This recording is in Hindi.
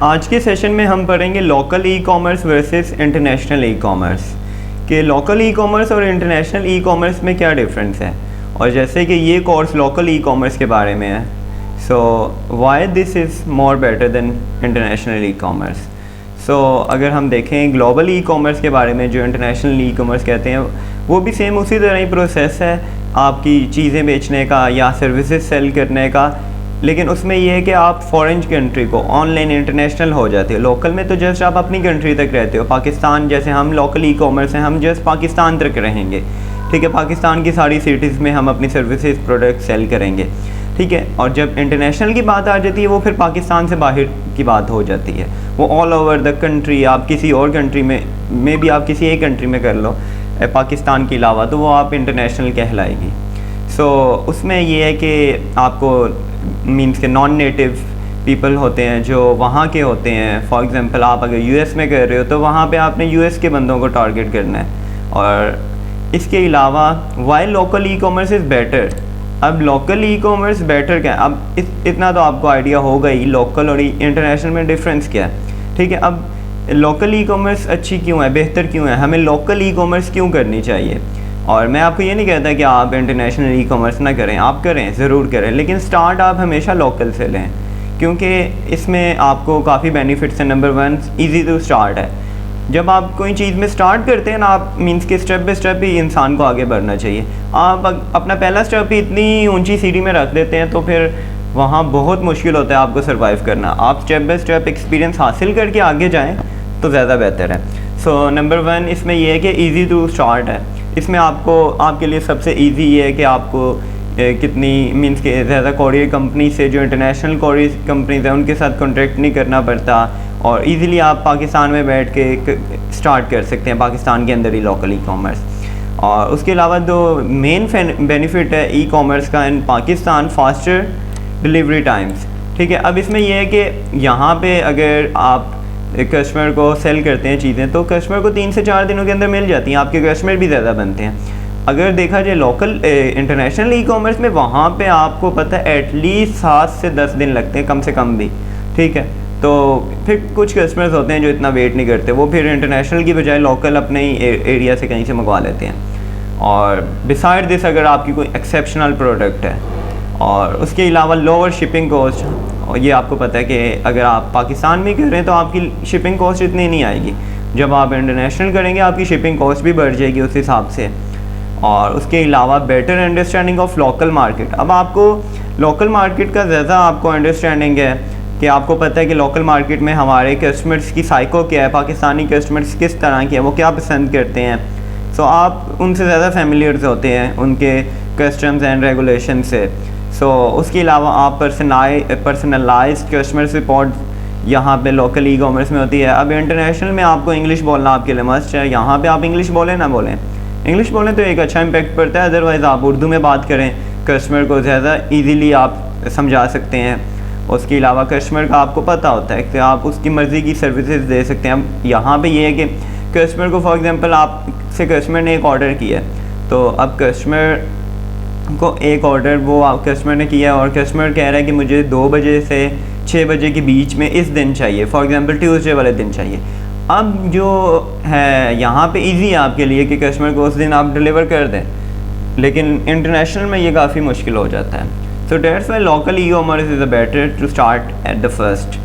आज के सेशन में हम पढ़ेंगे local e commerce versus international e commerce कि लोकल ई कॉमर्स और इंटरनेशनल ई कॉमर्स में क्या डिफरेंस है। और जैसे कि ये कोर्स लोकल ई कॉमर्स के बारे में है, so why this is more better than international e commerce. So अगर हम देखें ग्लोबल ई कॉमर्स के बारे में, जो इंटरनेशनल ई कॉमर्स कहते हैं, वो भी सेम उसी तरह ही प्रोसेस है आपकी चीज़ें बेचने का या सर्विसेज सेल करने का, लेकिन उसमें ये है कि आप फॉरेन कंट्री को ऑनलाइन इंटरनेशनल हो जाते हो। लोकल में तो जस्ट आप अपनी कंट्री तक रहते हो। पाकिस्तान जैसे हम लोकल ई कॉमर्स हैं, हम जस्ट पाकिस्तान तक रहेंगे, ठीक है। पाकिस्तान की सारी सिटीज़ में हम अपनी सर्विसेज प्रोडक्ट सेल करेंगे, ठीक है। और जब इंटरनेशनल की बात आ जाती है, वो फिर पाकिस्तान से बाहर की बात हो जाती है, वो ऑल ओवर द कंट्री। आप किसी और कंट्री में भी आप किसी एक कंट्री में कर लो पाकिस्तान के अलावा, तो वो आप इंटरनेशनल कहलाएगी। सो उसमें ये है कि आपको मीन्स के नॉन नेटिव पीपल होते हैं जो वहाँ के होते हैं। फॉर एग्जांपल आप अगर यूएस में कर रहे हो तो वहाँ पे आपने यूएस के बंदों को टारगेट करना है। और इसके अलावा why local e commerce is better. अब लोकल ई कॉमर्स बेटर क्या है, अब इतना तो आपको आइडिया होगा ही लोकल और इंटरनेशनल में डिफरेंस क्या है, ठीक है। अब लोकल ई कॉमर्स अच्छी क्यों है, बेहतर क्यों है, हमें लोकल ई कॉमर्स क्यों करनी चाहिए। और मैं आपको ये नहीं कहता कि आप इंटरनेशनल ई कॉमर्स ना करें, आप करें, ज़रूर करें, लेकिन स्टार्ट आप हमेशा लोकल से लें, क्योंकि इसमें आपको काफ़ी बेनिफिट्स हैं। नंबर 1, ईजी टू स्टार्ट है। जब आप कोई चीज़ में स्टार्ट करते हैं ना, आप मीन्स के स्टेप बाई स्टेप ही इंसान को आगे बढ़ना चाहिए। आप अपना पहला स्टेप ही इतनी ऊंची सीढ़ी में रख देते हैं तो फिर वहाँ बहुत मुश्किल होता है आपको सर्वाइव करना। आप स्टेप बाई स्टेप एक्सपीरियंस हासिल करके आगे जाएँ तो ज़्यादा बेहतर है। सो नंबर 1 इसमें यह है कि ईजी टू स्टार्ट है। इसमें आपके लिए सबसे इजी ये है कि आपको कितनी मीन्स के ज़्यादा कोरियर कंपनी से, जो इंटरनेशनल कोरियर कंपनीज हैं, उनके साथ कॉन्ट्रैक्ट नहीं करना पड़ता और इजीली आप पाकिस्तान में बैठ के स्टार्ट कर सकते हैं, पाकिस्तान के अंदर ही लोकल ई कॉमर्स। और उसके अलावा जो मेन बेनिफिट है ई कॉमर्स का इन पाकिस्तान, फास्टर डिलीवरी टाइम्स, ठीक है। अब इसमें यह है कि यहाँ पे अगर आप कस्टमर को सेल करते हैं चीज़ें, तो कस्टमर को 3 से 4 दिनों के अंदर मिल जाती हैं, आपके कस्टमर भी ज़्यादा बनते हैं। अगर देखा जाए लोकल इंटरनेशनल ई कॉमर्स में, वहाँ पे आपको पता है एटलीस्ट 7 से 10 दिन लगते हैं, कम से कम भी, ठीक है। तो फिर कुछ कस्टमर्स होते हैं जो इतना वेट नहीं करते, वो फिर इंटरनेशनल की बजाय लोकल अपने ही एरिया से कहीं से मंगवा लेते हैं। और बिसाइड दिस अगर आपकी कोई एक्सेप्शनल प्रोडक्ट है, और उसके अलावा लोअर शिपिंग कॉस्ट, और ये आपको पता है कि अगर आप पाकिस्तान में कर रहे हैं तो आपकी शिपिंग कॉस्ट इतनी नहीं आएगी। जब आप इंटरनेशनल करेंगे आपकी शिपिंग कॉस्ट भी बढ़ जाएगी उस हिसाब से। और उसके अलावा better understanding of local market. अब आपको लोकल मार्केट का ज़्यादा आपको अंडरस्टैंडिंग है कि आपको पता है कि लोकल मार्केट में हमारे कस्टमर्स की साइको क्या है, पाकिस्तानी कस्टमर्स किस तरह के हैं, वो क्या पसंद करते हैं। सो आप उनसे ज़्यादा फेमिलियर्स होते हैं, उनके कस्टम्स एंड रेगुलेशन से। सो उसके अलावा आप पर्सनलाइज कस्टमर सपोर्ट यहाँ पे लोकल ई कॉमर्स में होती है। अब इंटरनेशनल में आपको इंग्लिश बोलना आपके लिए मस्ट है। यहाँ पे आप इंग्लिश बोलें ना बोलें, इंग्लिश बोलें तो एक अच्छा इम्पैक्ट पड़ता है। अदरवाइज़ आप उर्दू में बात करें, कस्टमर को ज़्यादा इजीली आप समझा सकते हैं। उसके अलावा कस्टमर का आपको पता होता है कि आप उसकी मर्ज़ी की सर्विसेज दे सकते हैं। अब यहाँ पे ये है कि कस्टमर को, फॉर एग्जांपल आपसे कस्टमर ने एक ऑर्डर किया, तो अब कस्टमर को एक ऑर्डर वो कस्टमर ने किया और कस्टमर कह रहा है कि मुझे 2 बजे से 6 बजे के बीच में इस दिन चाहिए, फॉर एग्जांपल ट्यूसडे वाले दिन चाहिए। अब जो है यहाँ पे इजी है आपके लिए कि कस्टमर को उस दिन आप डिलीवर कर दें, लेकिन इंटरनेशनल में ये काफ़ी मुश्किल हो जाता है। So that's why local e commerce is a better to start at the first.